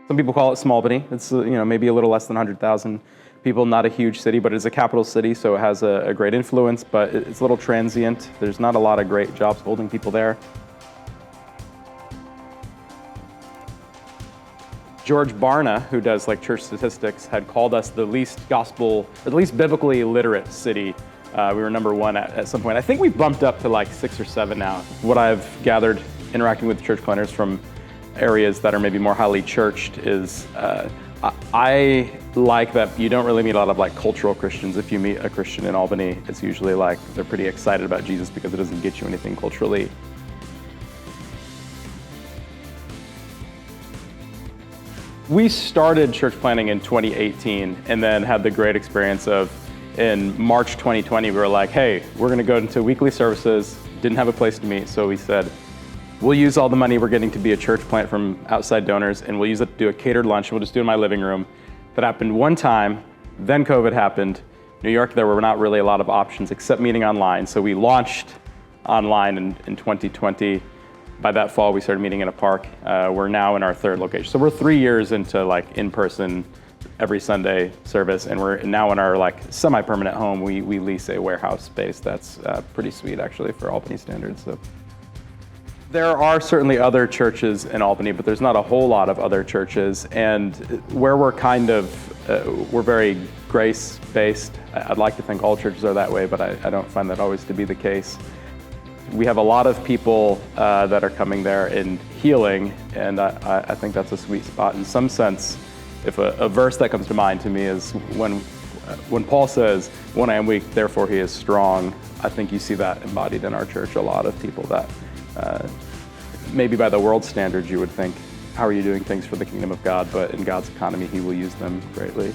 Some people call it small Albany. It's maybe a little less than 100,000 people, not a huge city, but it's a capital city, so it has a great influence, but it's a little transient. There's not a lot of great jobs holding people there. George Barna, who does church statistics, had called us the least biblically literate city. We were number one at some point. I think we've bumped up to 6 or 7 now. What I've gathered interacting with church planners from areas that are maybe more highly churched is I like that you don't really meet a lot of cultural Christians. If you meet a Christian in Albany, it's usually they're pretty excited about Jesus because it doesn't get you anything culturally. We started church planning in 2018 and then had the great experience of in March 2020, we were like, hey, we're going to go into weekly services, didn't have a place to meet, so we said, we'll use all the money we're getting to be a church plant from outside donors, and we'll use it to do a catered lunch. We'll just do it in my living room. That happened one time, then COVID happened. New York, there were not really a lot of options except meeting online, so we launched online in 2020. By that fall, we started meeting in a park. We're now in our 3rd location. So we're 3 years into in-person every Sunday service, and we're now in our semi-permanent home. We lease a warehouse space that's pretty sweet actually for Albany standards. So there are certainly other churches in Albany, but there's not a whole lot of other churches. And where we're we're very grace-based. I'd like to think all churches are that way, but I don't find that always to be the case. We have a lot of people that are coming there in healing, and I think that's a sweet spot. In some sense, if a verse that comes to mind to me is when Paul says, when I am weak, therefore he is strong, I think you see that embodied in our church. A lot of people that maybe by the world standards you would think, how are you doing things for the kingdom of God? But in God's economy, he will use them greatly.